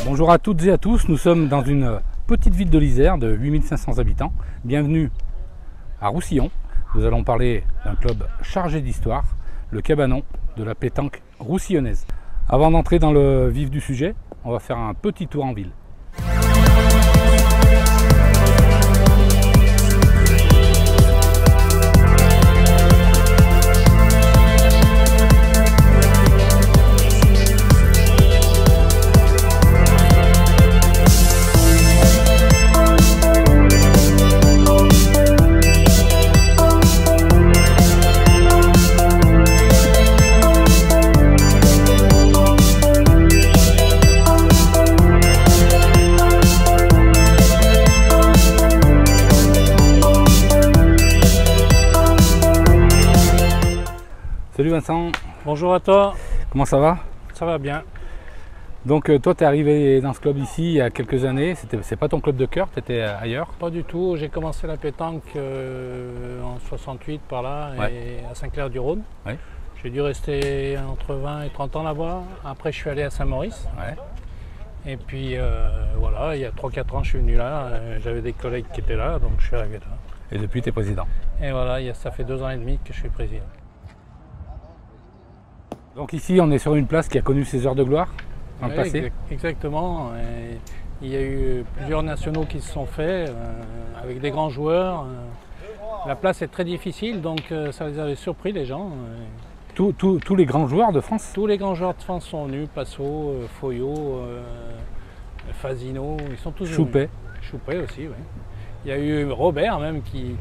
Bonjour à toutes et à tous, nous sommes dans une petite ville de l'Isère de 8500 habitants. Bienvenue à Roussillon. Nous allons parler d'un club chargé d'histoire, le Cabanon de la pétanque roussillonnaise. Avant d'entrer dans le vif du sujet, on va faire un petit tour en ville. Salut Vincent. Bonjour à toi. Comment ça va? Ça va bien. Donc toi tu es arrivé dans ce club ici il y a quelques années, c'est pas ton club de cœur, tu étais ailleurs? Pas du tout, j'ai commencé la pétanque en 68 par là, Ouais. et à Saint-Clair-du-Rhône. Ouais. J'ai dû rester entre 20 et 30 ans là-bas. Après je suis allé à Saint-Maurice. Ouais. Et puis voilà, il y a 3-4 ans je suis venu là, j'avais des collègues qui étaient là, donc je suis arrivé là. Et depuis tu es président? Et voilà, ça fait 2 ans et demi que je suis président. Donc ici on est sur une place qui a connu ses heures de gloire dans le Oui, passé? Exactement. Et il y a eu plusieurs nationaux qui se sont faits avec des grands joueurs. La place est très difficile, donc ça les avait surpris les gens. Tous les grands joueurs de France? Tous les grands joueurs de France sont venus, Passot, Foyot, Fasino, ils sont tous Choupet. venus. Choupet aussi, oui. Il y a eu Robert même qui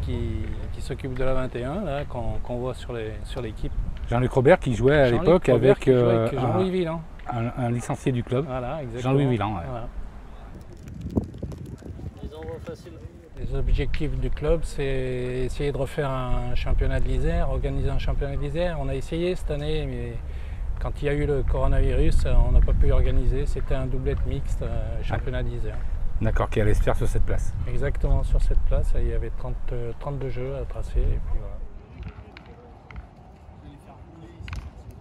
s'occupe de la 21, là, qu'on voit sur l'équipe. Jean-Luc Robert qui jouait à l'époque avec Jean-Louis Villan. Un licencié du club. Voilà, exactement. Jean-Louis Villan. Ouais. Voilà. Les objectifs du club, c'est essayer de refaire un championnat de l'Isère, organiser un championnat de l'Isère. On a essayé cette année, mais quand il y a eu le coronavirus, on n'a pas pu organiser. C'était un doublette mixte, championnat d'Isère. D'accord, qui allait se faire sur cette place. Exactement, sur cette place, il y avait 32 jeux à tracer. Et puis voilà.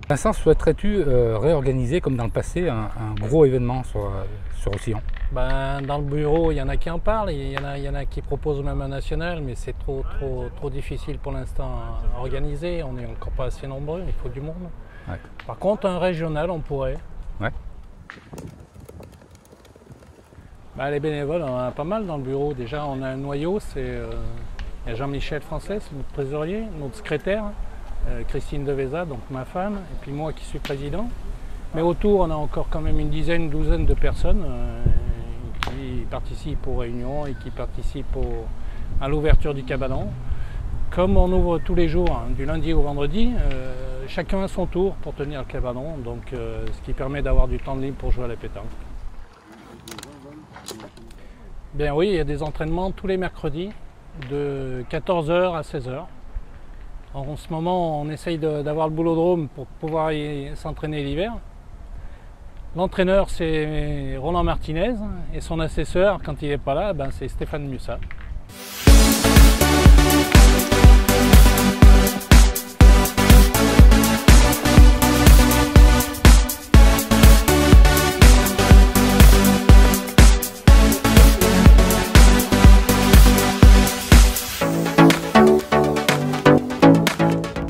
Vincent, souhaiterais-tu réorganiser comme dans le passé un gros événement sur Roussillon? Ben, dans le bureau, il y en a qui en parlent, il y en a qui proposent même un national, mais c'est trop difficile pour l'instant à organiser. On n'est encore pas assez nombreux, il faut du monde. Ouais. Par contre, un régional, on pourrait. Ouais. Ben, les bénévoles, on en a pas mal dans le bureau. Déjà, on a un noyau, il y a Jean-Michel Français, c'est notre trésorier, notre secrétaire. Christine Deveza, donc ma femme, et puis moi qui suis président. Mais autour, on a encore quand même une douzaine de personnes qui participent aux réunions et qui participent à l'ouverture du cabanon. Comme on ouvre tous les jours, hein, du lundi au vendredi, chacun à son tour pour tenir le cabanon, donc ce qui permet d'avoir du temps libre pour jouer à la pétanque. Bien oui, il y a des entraînements tous les mercredis de 14h à 16h. En ce moment, on essaye d'avoir le boulodrome pour pouvoir s'entraîner l'hiver. L'entraîneur, c'est Roland Martinez, et son assesseur, quand il n'est pas là, ben, c'est Stéphane Mussat.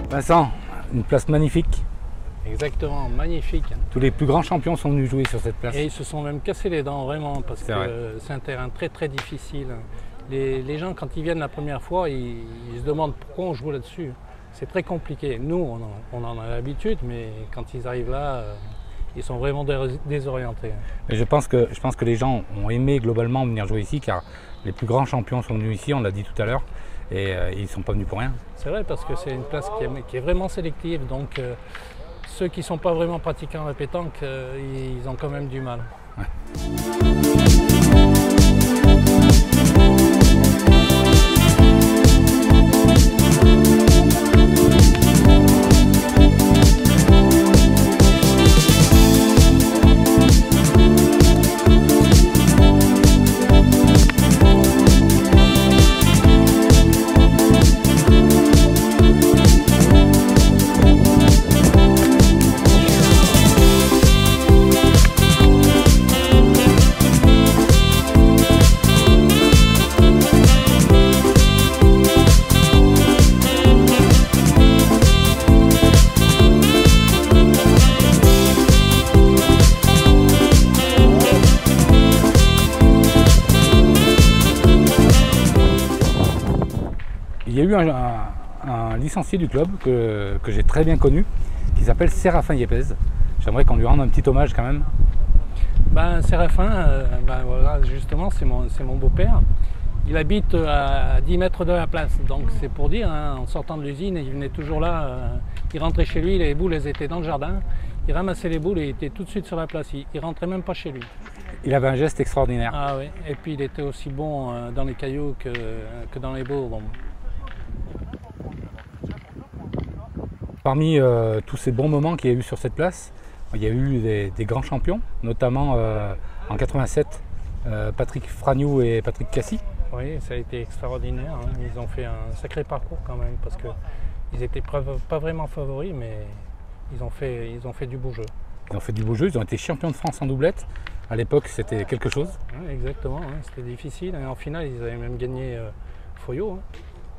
Vincent, une place magnifique. Exactement, magnifique. Tous les plus grands champions sont venus jouer sur cette place. Et ils se sont même cassés les dents, vraiment, parce que c'est un terrain très difficile. Les gens, quand ils viennent la première fois, ils se demandent pourquoi on joue là-dessus. C'est très compliqué. Nous, on en a l'habitude, mais quand ils arrivent là, ils sont vraiment désorientés. Et je pense que les gens ont aimé globalement venir jouer ici, car les plus grands champions sont venus ici, on l'a dit tout à l'heure, et ils ne sont pas venus pour rien. C'est vrai, parce que c'est une place qui est vraiment sélective, donc ceux qui ne sont pas vraiment pratiquants à la pétanque, ils ont quand même du mal. Ouais. il y a eu un licencié du club que j'ai très bien connu, qui s'appelle Séraphin Yepes. J'aimerais qu'on lui rende un petit hommage quand même. Ben, Séraphin, voilà, justement, c'est mon beau-père. Il habite à 10 mètres de la place, donc c'est pour dire, hein, en sortant de l'usine, il venait toujours là, il rentrait chez lui, les boules elles étaient dans le jardin, il ramassait les boules et il était tout de suite sur la place, il rentrait même pas chez lui. Il avait un geste extraordinaire. Ah oui, et puis il était aussi bon dans les cailloux que dans les bourgs. Parmi tous ces bons moments qu'il y a eu sur cette place, il y a eu des grands champions, notamment en 87, Patrick Fragnoux et Patrick Cassis. Oui, ça a été extraordinaire, hein. Ils ont fait un sacré parcours quand même, parce qu'ils n'étaient pas vraiment favoris, mais ils ont fait du beau jeu. Ils ont fait du beau jeu, ils ont été champions de France en doublette. À l'époque, c'était quelque chose. Oui, exactement, hein. C'était difficile. Et en finale, ils avaient même gagné Foyot. Hein.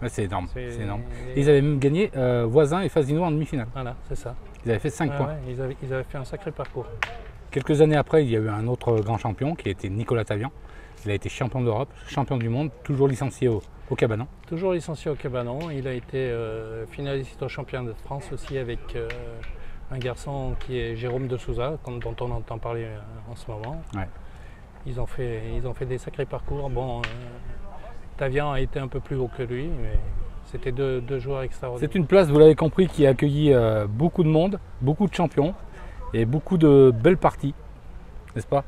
Ouais, c'est énorme, c'est énorme. Et ils avaient même gagné Voisin et Fasino en demi-finale. Voilà, c'est ça. Ils avaient fait 5 points. Ouais, ils avaient fait un sacré parcours. Quelques années après, il y a eu un autre grand champion qui a été Nicolas Tavian. Il a été champion d'Europe, champion du monde, toujours licencié au Cabanon. Toujours licencié au Cabanon. Il a été finaliste au championnat de France aussi avec un garçon qui est Jérôme de Souza, dont on entend parler en ce moment. Ouais. Ils ont fait des sacrés parcours. Bon, Tavian a été un peu plus haut que lui, mais c'était deux joueurs extraordinaires. C'est une place, vous l'avez compris, qui a accueilli beaucoup de monde, beaucoup de champions et beaucoup de belles parties, n'est-ce pas?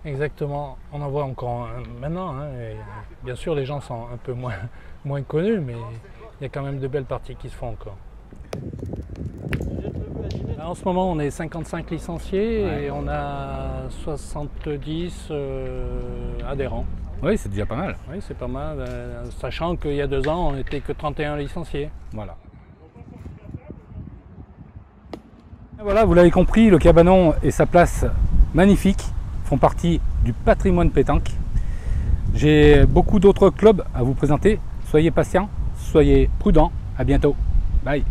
Exactement, on en voit encore maintenant. Hein, et bien sûr, les gens sont un peu moins connus, mais il y a quand même de belles parties qui se font encore. Là, en ce moment, on est 55 licenciés et on a 70 adhérents. Oui, c'est déjà pas mal. Oui, c'est pas mal, sachant qu'il y a 2 ans, on n'était que 31 licenciés. Voilà. Et voilà, vous l'avez compris, le Cabanon et sa place magnifique font partie du patrimoine pétanque. J'ai beaucoup d'autres clubs à vous présenter. Soyez patients, soyez prudents. À bientôt. Bye.